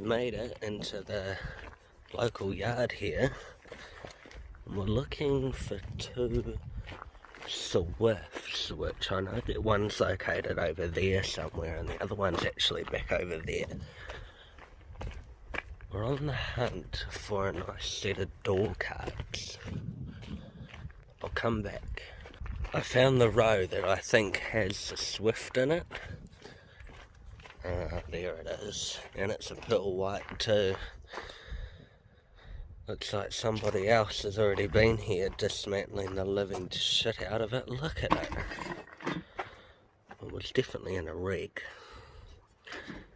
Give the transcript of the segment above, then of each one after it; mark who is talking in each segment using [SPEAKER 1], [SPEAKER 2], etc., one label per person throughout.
[SPEAKER 1] made it into the local yard here. We're looking for 2 Swifts, which I know that one's located over there somewhere and the other one's actually back over there. We're on the hunt for a nice set of door cards. I'll come back. I found the row that I think has a Swift in it. There it is, and it's a pearl white too. Looks like somebody else has already been here dismantling the living shit out of it. Look at it. It was definitely in a wreck.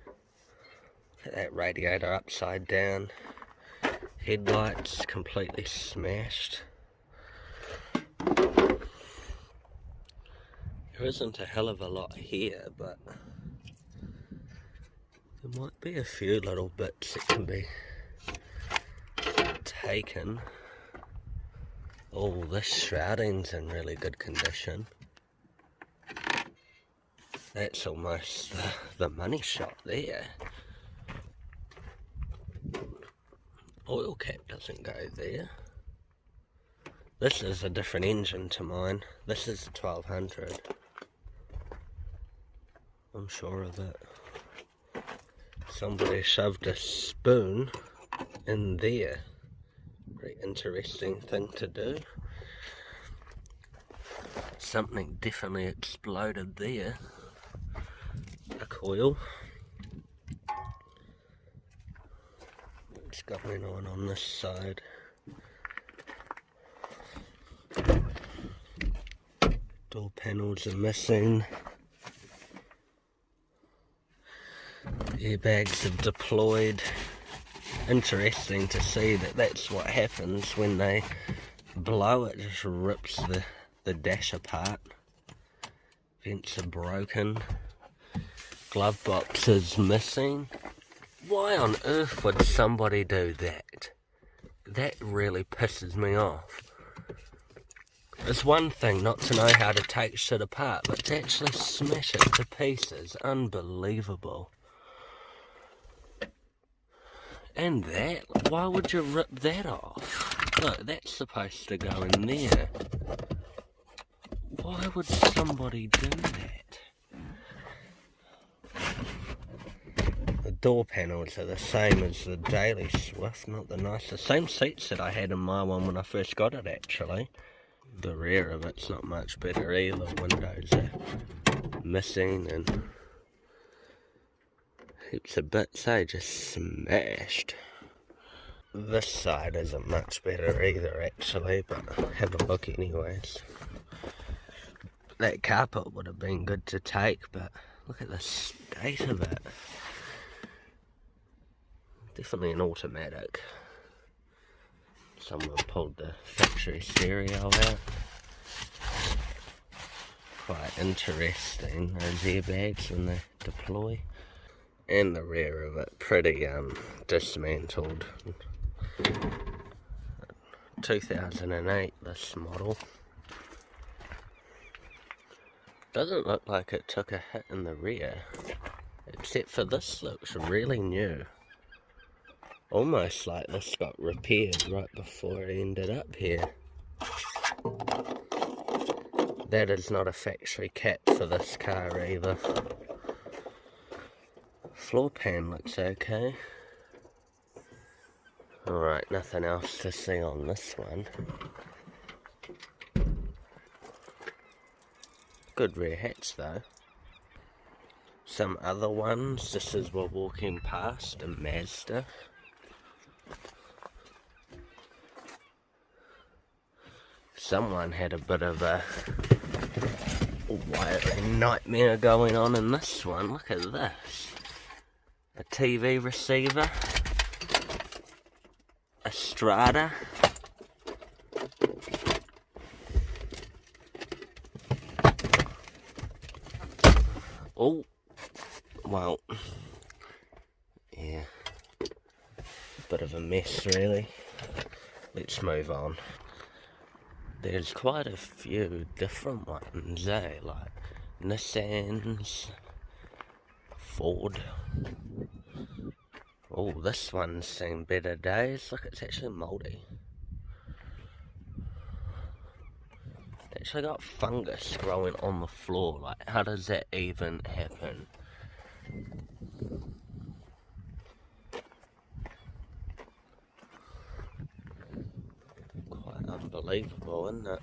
[SPEAKER 1] Look at that radiator upside down. Headlights completely smashed. There isn't a hell of a lot here, but there might be a few little bits that can be taken. Oh, this shrouding's in really good condition. That's almost the money shot there. Oil cap doesn't go there. This is a different engine to mine. This is a 1200. I'm sure of it. Somebody shoved a spoon in there. Very interesting thing to do. Something definitely exploded there. A coil. What's going on this side? Door panels are missing. Airbags have deployed. Interesting to see that that's what happens when they blow. It just rips the dash apart. Vents are broken. Glove box is missing. Why on earth would somebody do that? That really pisses me off. It's one thing not to know how to take shit apart, but to actually smash it to pieces, unbelievable. And that, why would you rip that off? Look, that's supposed to go in there. Why would somebody do that? The door panels are the same as the Daily Swift, not the nicest. Same seats that I had in my one when I first got it actually. The rear of it's not much better either. Windows are missing and heaps of bits, just smashed. This side isn't much better either actually, but have a look anyways. That carpet would have been good to take, but look at the state of it. Definitely an automatic. Someone pulled the factory stereo out. Quite interesting, those airbags when they deploy. And the rear of it, pretty dismantled. 2008, this model. Doesn't look like it took a hit in the rear, except for this looks really new. Almost like this got repaired right before it ended up here. That is not a factory cap for this car either. Floor pan looks okay. Alright, nothing else to see on this one. Good rear hatch though. Some other ones, just as we're walking past, a Mazda. Someone had a bit of a wiring nightmare going on in this one. Look at this. A TV receiver, a Strata, oh, well, yeah, bit of a mess really. Let's move on. There's quite a few different ones, like Nissans, Ford, Oh, this one's seen better days. Look, it's actually mouldy. It's actually got fungus growing on the floor. Like, how does that even happen? Quite unbelievable, isn't it?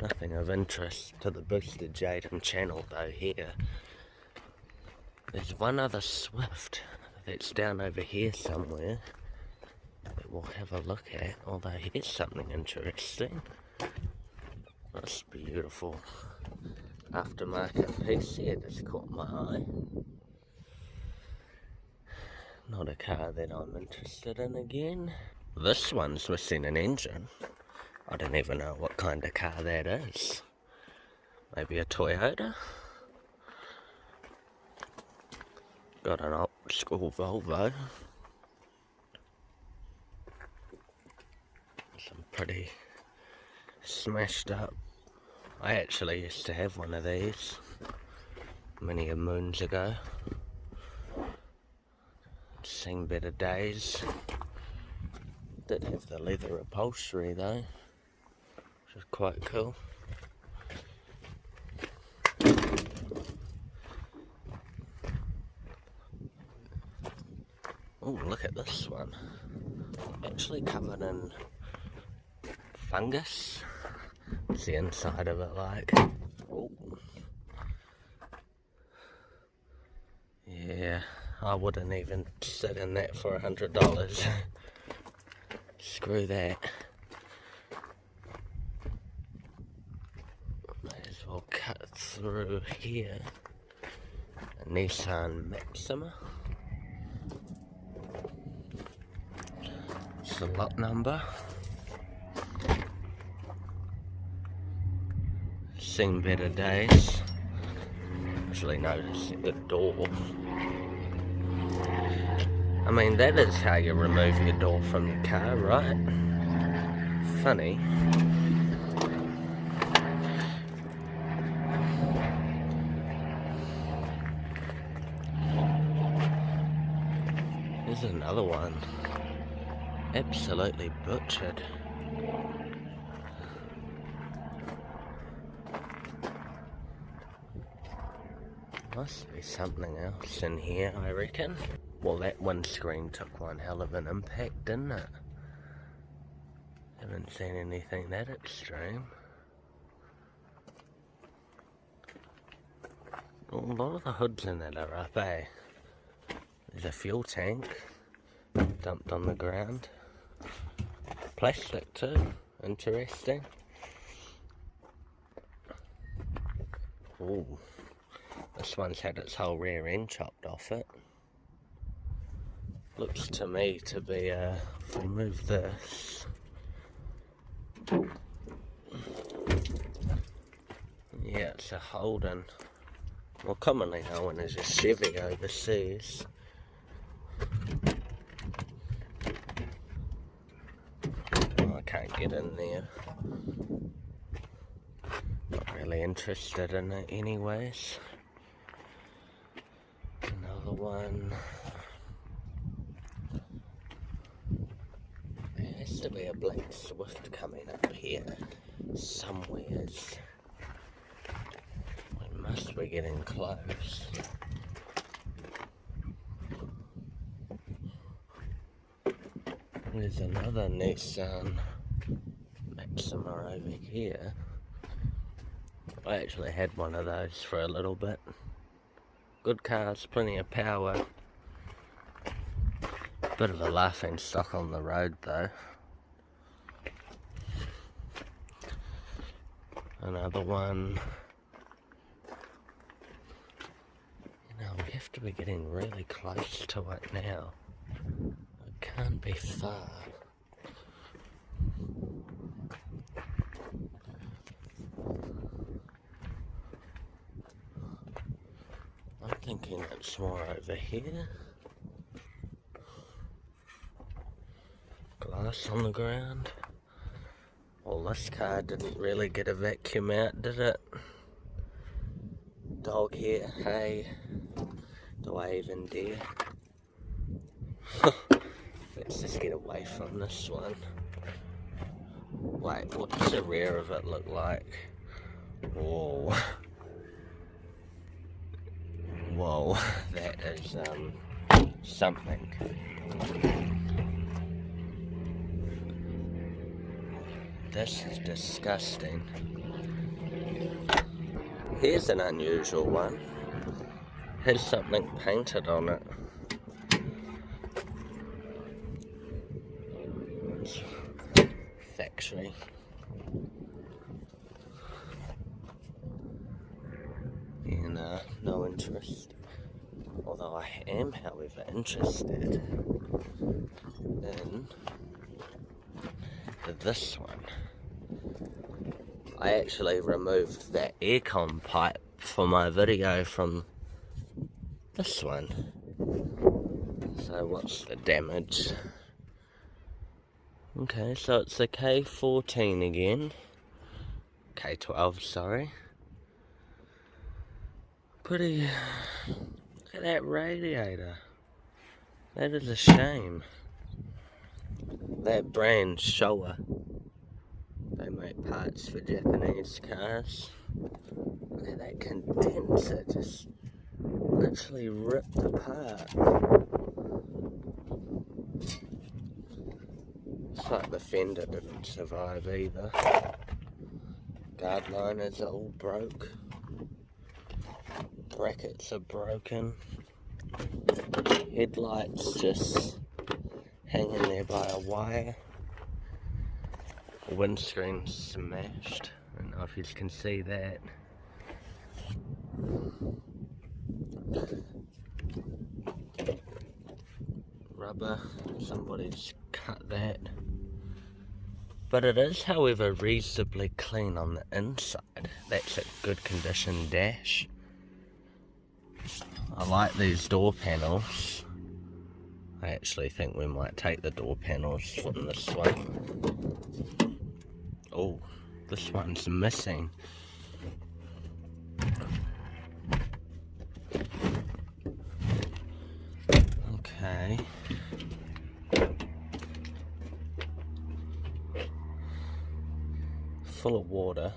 [SPEAKER 1] Nothing of interest to the Boosted Jaden channel though here. There's one other Swift that's down over here somewhere that we'll have a look at, although here's something interesting. That's beautiful aftermarket piece here that's caught my eye. Not a car that I'm interested in again. This one's missing an engine. I don't even know what kind of car that is. Maybe a Toyota? Got an old school Volvo. Some pretty smashed up. I actually used to have one of these many a moons ago. Seen better days. Did have the leather upholstery though, which is quite cool. Oh, look at this one. Actually covered in fungus. What's the inside of it like? Oh. Yeah, I wouldn't even sit in that for $100. Screw that. Might as well cut through here. A Nissan Maxima. It's the lot number. Seen better days. Actually noticed the door. I mean, that is how you remove your door from your car, right? Funny. Here's another one. Absolutely butchered. Must be something else in here, I reckon. Well, that windscreen took one hell of an impact, didn't it? Haven't seen anything that extreme. Well, a lot of the hoods in that are up, eh? There's a fuel tank dumped on the ground. Plastic too, interesting. Ooh, this one's had its whole rear end chopped off it. Looks to me to be, if we move this. Yeah, it's a Holden. More commonly known as a Chevy overseas. Oh, I can't get in there. Not really interested in it anyways. Another one. There has to be a black Swift coming up here somewheres. We must be getting close. There's another Nissan Maxima over here. I actually had one of those for a little bit. Good cars, plenty of power. Bit of a laughing stock on the road though. Another one. You know, we have to be getting really close to it now. It can't be far. I'm thinking it's more over here. Glass on the ground. Well, this car didn't really get a vacuum out, did it? Dog hair, hay. Do I even dare? Let's just get away from this one. Wait, what does the rear of it look like? Whoa. Whoa, that is something. This is disgusting. Here's an unusual one. Has something painted on it. It's factory. And no interest. Although I am, however, interested in this one. I actually removed that aircon pipe for my video from this one. So what's the damage? Okay, so it's a K14 again. K12, sorry. Pretty... Look at that radiator. That is a shame. That brand, Showa. They make parts for Japanese cars. Look at that condenser, just literally ripped apart. It's like the fender didn't survive either. Guard liners are all broke. Brackets are broken. Headlights just hanging there by a wire. Windscreen smashed. I don't know if you can see that. Rubber, somebody's cut that. But it is, however, reasonably clean on the inside. That's a good condition dash. I like these door panels. I actually think we might take the door panels from this one. Oh, this one's missing. Okay. Full of water.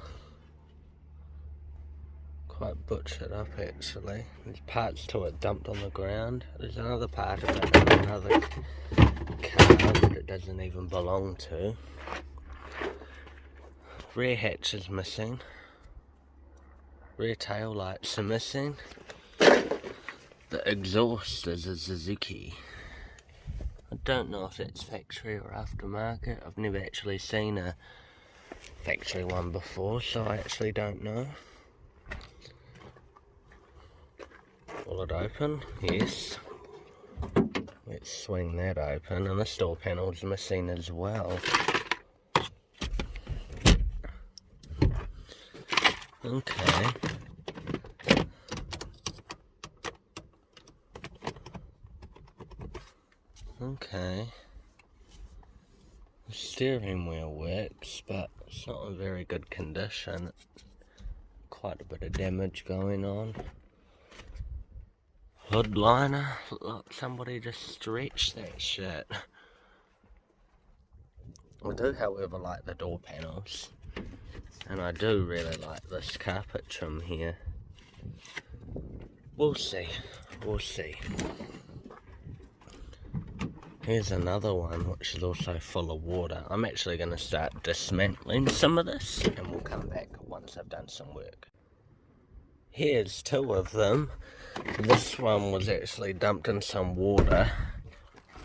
[SPEAKER 1] Quite butchered up actually. There's parts to it dumped on the ground. There's another part of it in another car that it doesn't even belong to. Rear hatch is missing. Rear tail lights are missing. The exhaust is a Suzuki. I don't know if it's factory or aftermarket. I've never actually seen a factory one before, so I actually don't know. Will it open? Yes. Let's swing that open, and this door panel's missing as well. Okay. Okay. The steering wheel works, but it's not in very good condition. Quite a bit of damage going on. Hood liner, look, somebody just stretched that shit. I do, however, like the door panels. And I do really like this carpet trim here. We'll see. We'll see. Here's another one which is also full of water. I'm actually going to start dismantling some of this and we'll come back once I've done some work. Here's two of them. This one was actually dumped in some water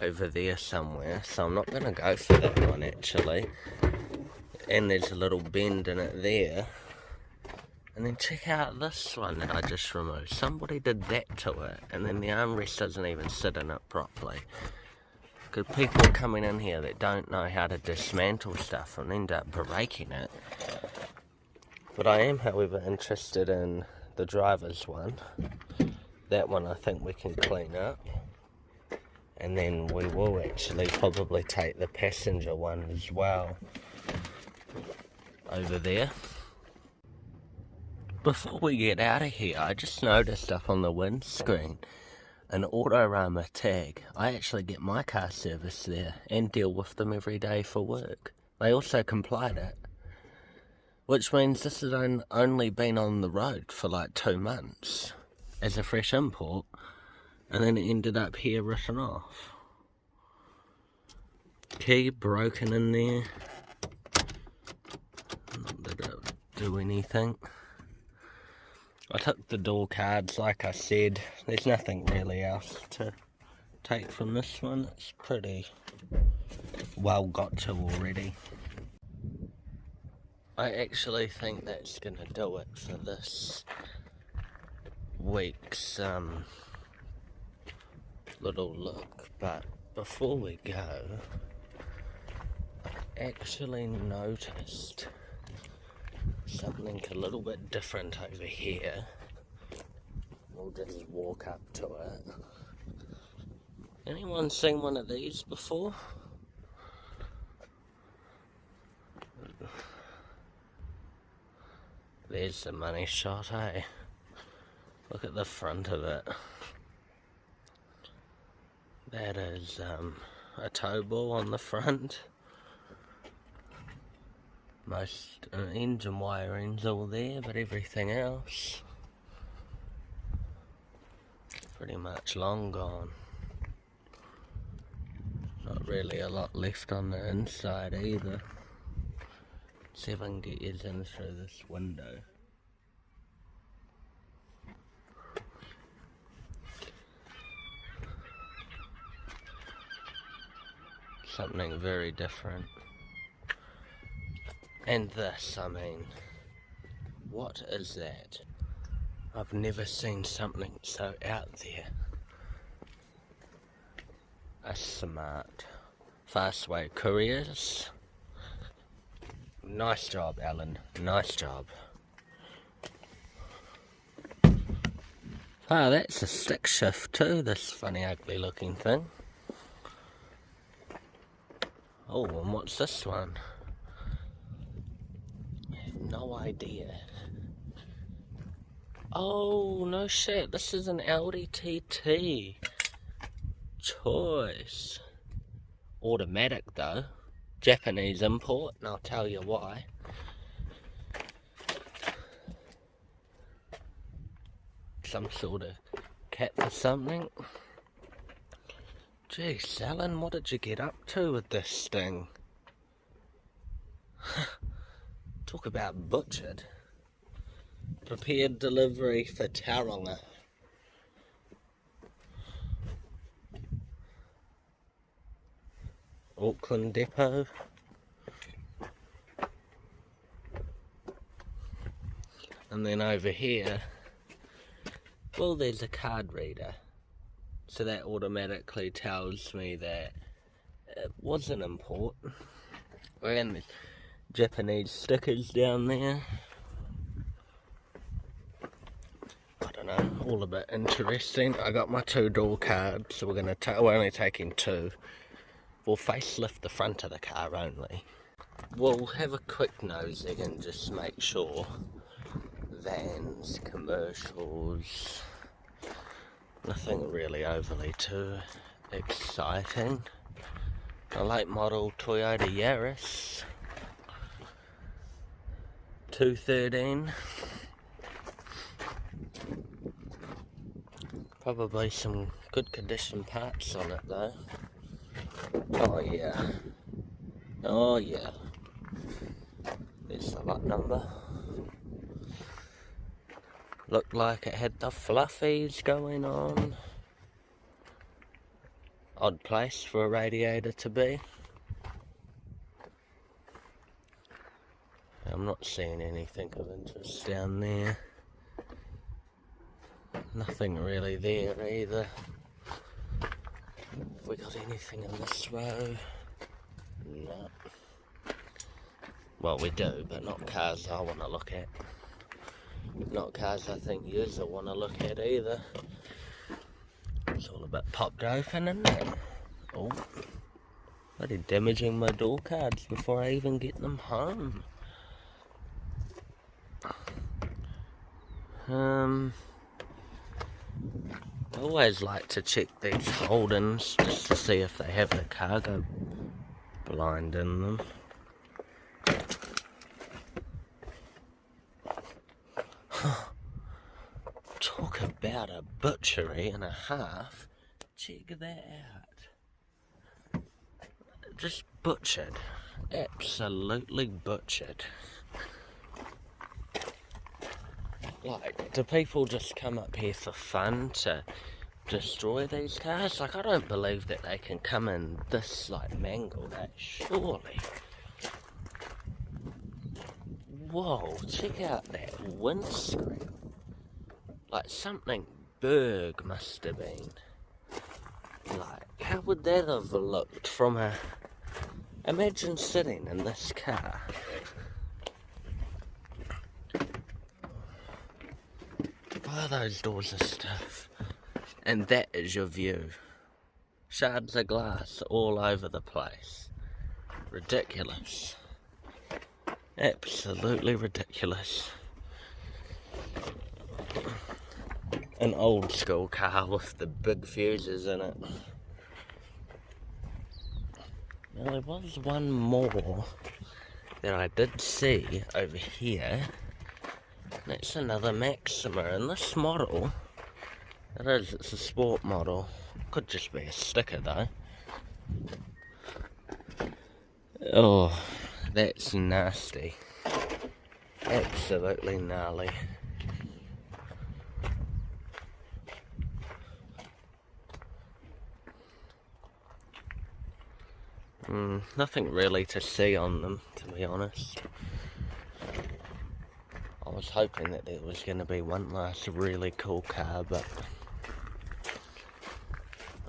[SPEAKER 1] over there somewhere, so I'm not going to go for that one actually. And there's a little bend in it there. And then check out this one that I just removed. Somebody did that to it, and then the armrest doesn't even sit in it properly. Because people coming in here that don't know how to dismantle stuff and end up breaking it. But I am, however, interested in the driver's one. That one I think we can clean up. And then we will actually probably take the passenger one as well. Over there. Before we get out of here, I just noticed up on the windscreen, an Autorama tag. I actually get my car serviced there and deal with them every day for work. They also complied it, which means this has only been on the road for like 2 months as a fresh import, and then it ended up here written off. Key broken in there. Not that it'll do anything. I took the door cards, like I said. There's nothing really else to take from this one. It's pretty well got to already. I actually think that's gonna do it for this week's little look. But before we go, I actually noticed something a little bit different over here. We'll just walk up to it. Anyone seen one of these before? There's the money shot, eh? Look at the front of it. That is a tow ball on the front. Most engine wiring's all there, but everything else pretty much long gone. Not really a lot left on the inside either. See if I can get you in through this window. Something very different. And this, I mean, what is that? I've never seen something so out there. A smart Fastway Couriers. Nice job, Alan. Nice job. Ah, that's a stick shift too, this funny ugly looking thing. Oh, and what's this one? I have no idea. Oh, no shit, this is an Audi TT. Choice. Automatic though. Japanese import, and I'll tell you why. Some sort of cat for something. Jeez, Alan, what did you get up to with this thing? Talk about butchered. Prepared delivery for Tauranga. Auckland depot. And then over here, well, there's a card reader. So that automatically tells me that it was an import. And the Japanese stickers down there. I don't know, all a bit interesting. I got my 2 door cards, so we're only taking 2. We'll facelift the front of the car only. We'll have a quick nosing and just make sure. Vans, commercials, nothing really overly too exciting. A late model Toyota Yaris 213. Probably some good condition parts on it though. Oh yeah. Oh yeah. There's the lot number. Looked like it had the fluffies going on. Odd place for a radiator to be. I'm not seeing anything of interest down there. Nothing really there either. Have we got anything in this row? No. Well, we do, but not cars I want to look at. Not cars I think yous will want to look at either. It's all a bit popped open, isn't it? Oh, bloody damaging my door cards before I even get them home. I always like to check these holdings just to see if they have the cargo blind in them. Talk about a butchery and a half. Check that out. Just butchered. Absolutely butchered. Like, do people just come up here for fun to destroy these cars? Like, I don't believe that they can come in this, like, mangled, surely. Whoa, check out that windscreen. Like, something big must have been. Like, how would that have looked from a... Imagine sitting in this car. Oh, those doors are stiff. And that is your view. Shards of glass all over the place. Ridiculous. Absolutely ridiculous. An old school car with the big fuses in it. Now there was one more that I did see over here. That's another Maxima, and this model, it's a sport model. Could just be a sticker though. Oh, that's nasty. Absolutely gnarly. Nothing really to see on them, to be honest. I was hoping that there was going to be one last really cool car, but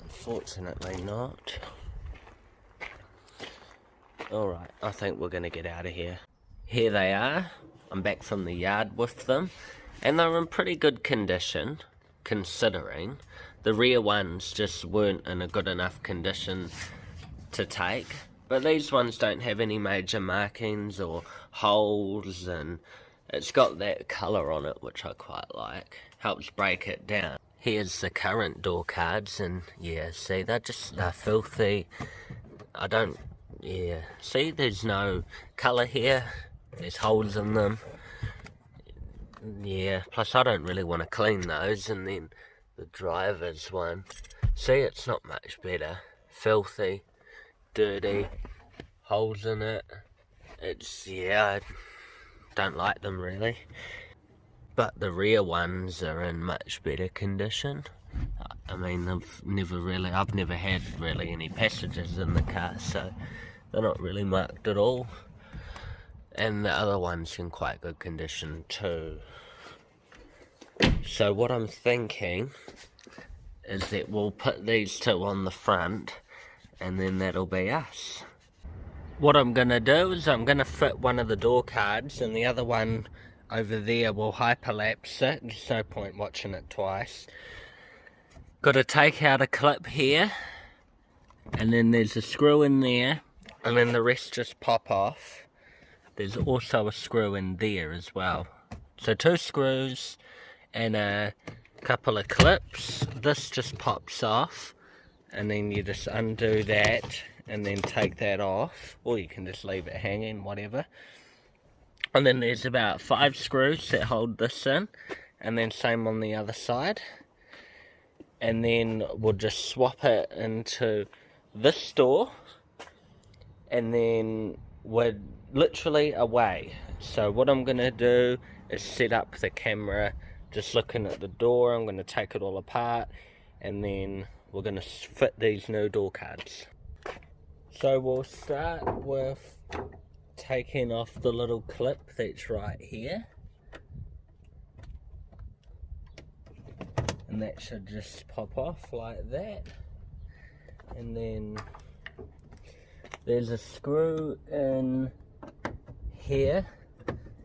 [SPEAKER 1] unfortunately not. Alright, I think we're going to get out of here. Here they are. I'm back from the yard with them, and they're in pretty good condition, considering. The rear ones just weren't in a good enough condition to take, but these ones don't have any major markings or holes, and it's got that colour on it, which I quite like. Helps break it down. Here's the current door cards, and yeah, see, they're filthy. See, there's no colour here. There's holes in them. Yeah, plus I don't really want to clean those. And then the driver's one. See, it's not much better. Filthy, dirty, holes in it. I don't like them really. But the rear ones are in much better condition. I mean, I've never had really any passengers in the car, so they're not really marked at all. And the other one's in quite good condition too. So what I'm thinking is that we'll put these two on the front, and then that'll be us. What I'm going to do is I'm going to fit one of the door cards, and the other one over there will hyperlapse it. There's no point watching it twice. Got to take out a clip here, and then there's a screw in there, and then the rest just pop off. There's also a screw in there as well. So 2 screws and a couple of clips. This just pops off, and then you just undo that and then take that off, or you can just leave it hanging, whatever. And then there's about 5 screws that hold this in, and then same on the other side. And then we'll just swap it into this door, and then we're literally away. So what I'm going to do is set up the camera just looking at the door. I'm going to take it all apart, and then we're going to fit these new door cards. So we'll start with taking off the little clip that's right here, and that should just pop off like that. And then there's a screw in here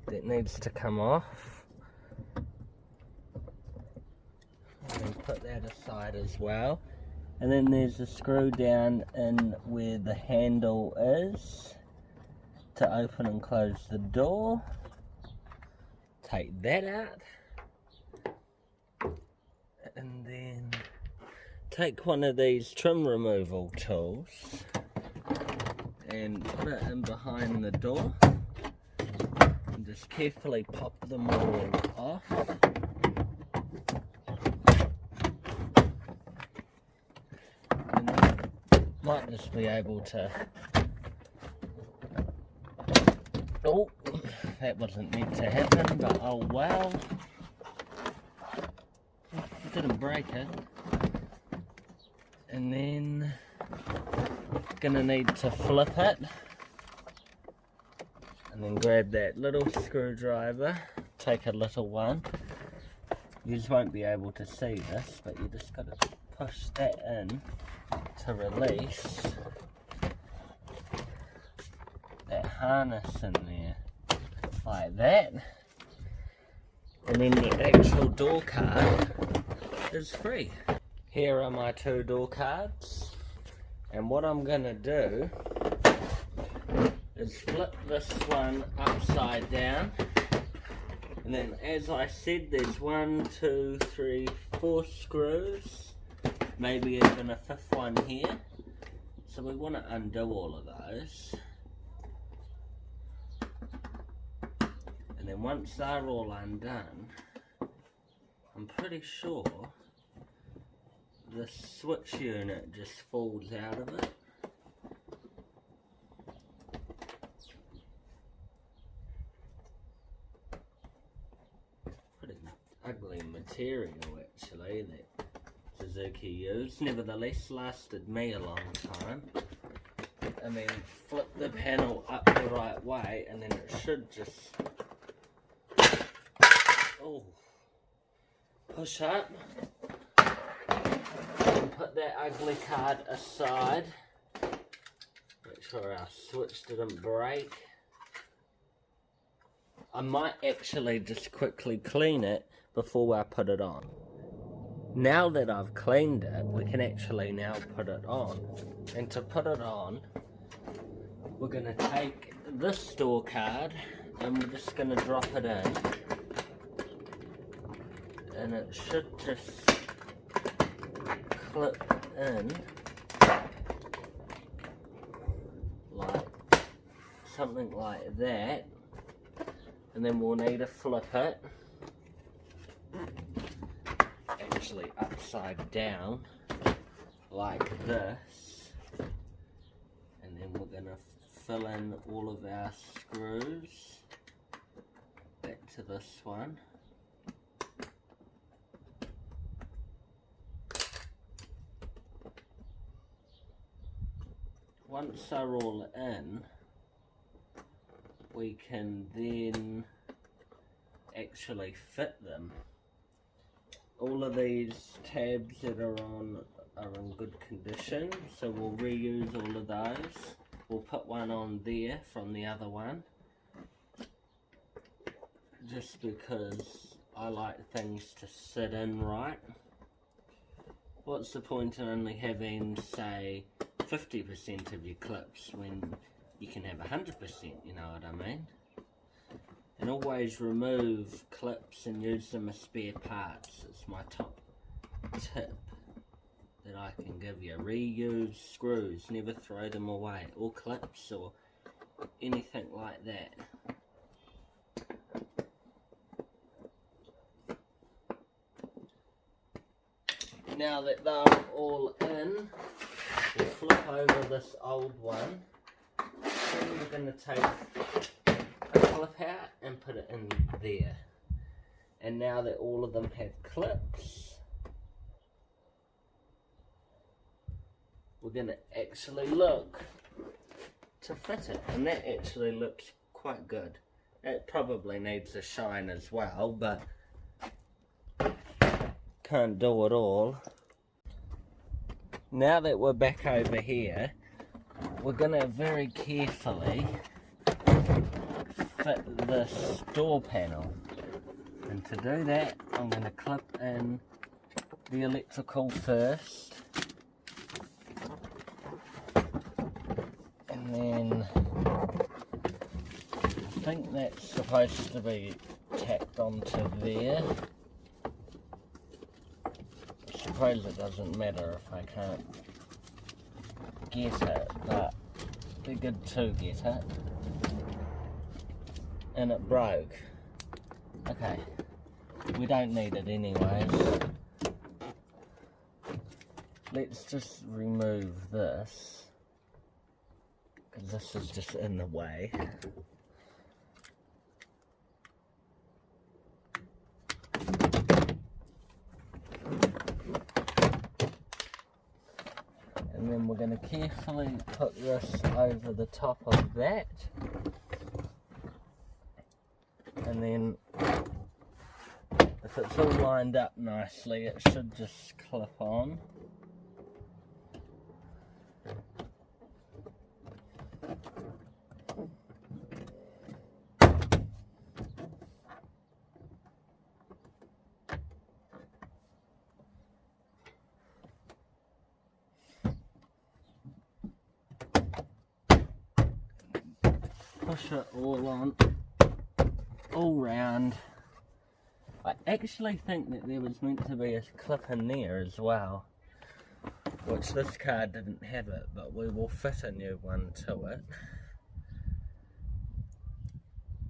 [SPEAKER 1] that needs to come off, and put that aside as well. And then there's a screw down in where the handle is to open and close the door. Take that out, and then take one of these trim removal tools and put it in behind the door and just carefully pop them all off. And then might just be able to... Oh, that wasn't meant to happen, but oh well. Didn't break it. And then gonna need to flip it and then grab that little screwdriver, take a little one. You just won't be able to see this, but you just gotta push that in to release that harness in there, like that. And then the actual door card is free. Here are my 2 door cards, and what I'm gonna do is flip this one upside down, and then as I said, there's 1, 2, 3, 4 screws, maybe even a 5th one here, so we want to undo all of those. And then once they're all undone, I'm pretty sure the switch unit just falls out of it. Pretty ugly material actually that Suzuki used, nevertheless lasted me a long time. And then flip the panel up the right way, and then it should just push up. Put that ugly card aside. Make sure our switch didn't break. I might actually just quickly clean it before I put it on. Now that I've cleaned it, we can actually now put it on. And to put it on, we're going to take this door card and we're just going to drop it in. And it should just clip in like something like that, and then we'll need to flip it actually upside down like this, and then we're going to fill in all of our screws back to this one. Once they're all in, we can then actually fit them. All of these tabs that are on are in good condition, so we'll reuse all of those. We'll put one on there from the other one, just because I like things to sit in right. What's the point in only having, say, 50% of your clips when you can have 100%, you know what I mean? And always remove clips and use them as spare parts. It's my top tip that I can give you. Reuse screws, never throw them away, or clips or anything like that. Now that they're all in, we'll flip over this old one, then we're going to take a clip out and put it in there. And now that all of them have clips, we're going to actually look to fit it, and that actually looks quite good. It probably needs a shine as well, but can't do it all. Now that we're back over here, we're going to very carefully fit this door panel. And to do that, I'm going to clip in the electrical first. And then I think that's supposed to be tacked onto there. suppose it doesn't matter if I can't get it, but they're good to get it. And it broke. Okay, we don't need it anyways. Let's just remove this, because this is just in the way. And then we're going to carefully put this over the top of that. And then, if it's all lined up nicely, it should just clip on. Push it all on, all round. I actually think that there was meant to be a clip in there as well, which this car didn't have it, but we will fit a new one to it.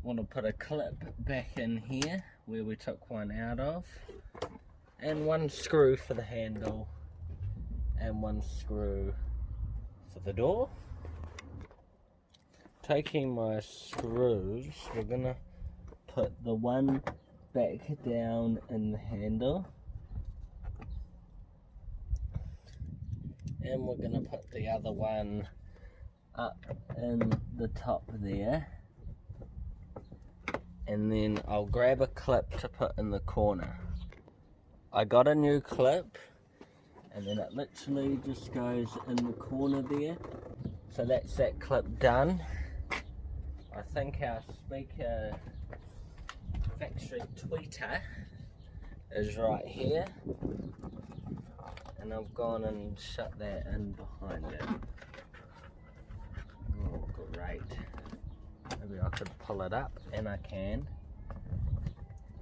[SPEAKER 1] Want to put a clip back in here where we took one out of, and one screw for the handle, and one screw for the door. Taking my screws, we're gonna put the one back down in the handle, and we're gonna put the other one up in the top there, and then I'll grab a clip to put in the corner. I got a new clip, and then it literally just goes in the corner there. So that's that clip done. I think our speaker factory tweeter is right here, and I've gone and shut that in behind it. Oh, great. Maybe I could pull it up, and I can.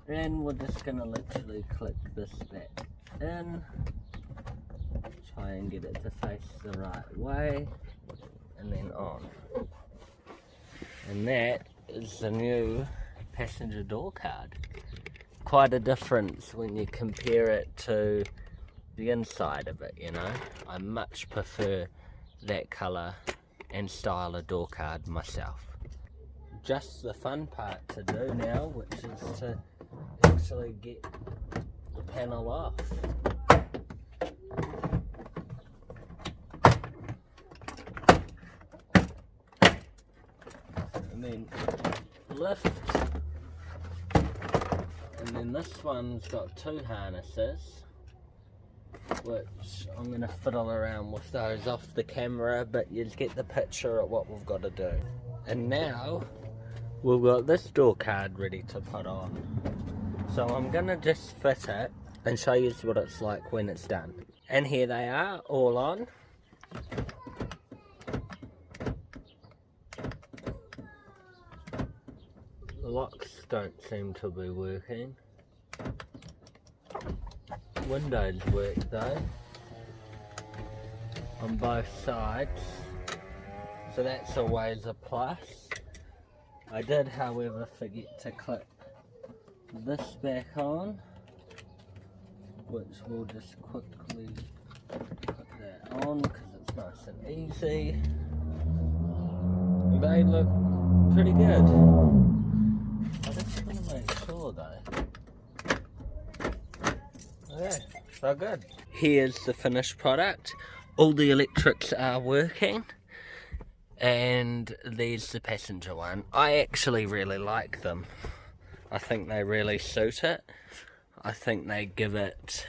[SPEAKER 1] And we're just gonna literally click this back in, try and get it to face the right way, and then on. And that is the new passenger door card. Quite a difference when you compare it to the inside of it, you know. I much prefer that colour and style of door card myself. Just the fun part to do now, which is to actually get the panel off. And then lift, and then this one's got two harnesses, which I'm going to fiddle around with those off the camera, but you get the picture of what we've got to do. And now we've got this door card ready to put on, so I'm going to just fit it and show you what it's like when it's done. And here they are, all on. Locks don't seem to be working. Windows work though, on both sides, so that's always a plus. I did, however, forget to clip this back on, which we'll just quickly put that on because it's nice and easy. They look pretty good. I just want to make sure though. Okay, so good. Here's the finished product. All the electrics are working, and there's the passenger one. I actually really like them. I think they really suit it. I think they give it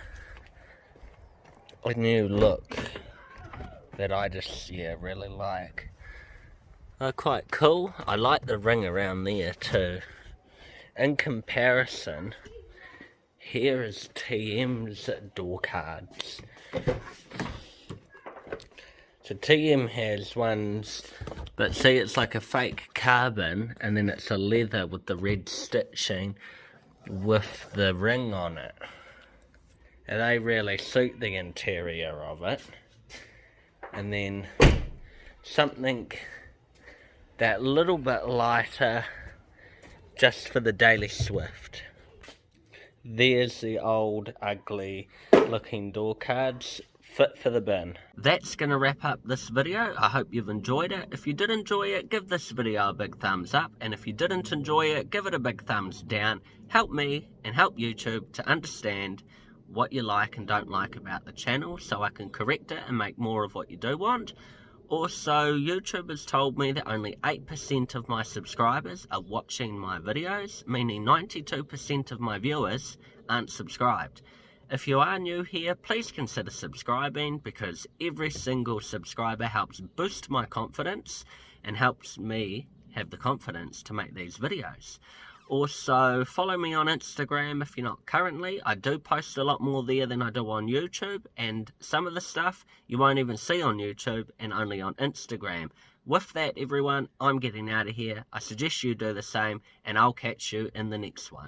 [SPEAKER 1] a new look that I just, really like. They're quite cool. I like the ring around there too. In comparison, here is TM's door cards. So TM has ones, but see, it's like a fake carbon, and then it's a leather with the red stitching with the ring on it. and they really suit the interior of it. And then something that little bit lighter just for the daily swift. There's the old ugly looking door cards, fit for the bin. That's going to wrap up this video. I hope you've enjoyed it. If you did enjoy it, give this video a big thumbs up, and if you didn't enjoy it, give it a big thumbs down. Help me and help YouTube to understand what you like and don't like about the channel, so I can correct it and make more of what you do want. Also, YouTube has told me that only 8% of my subscribers are watching my videos, meaning 92% of my viewers aren't subscribed. If you are new here, please consider subscribing, because every single subscriber helps boost my confidence and helps me have the confidence to make these videos. Also, follow me on Instagram if you're not currently. I do post a lot more there than I do on YouTube, and some of the stuff you won't even see on YouTube and only on Instagram. With that, everyone, I'm getting out of here. I suggest you do the same, and I'll catch you in the next one.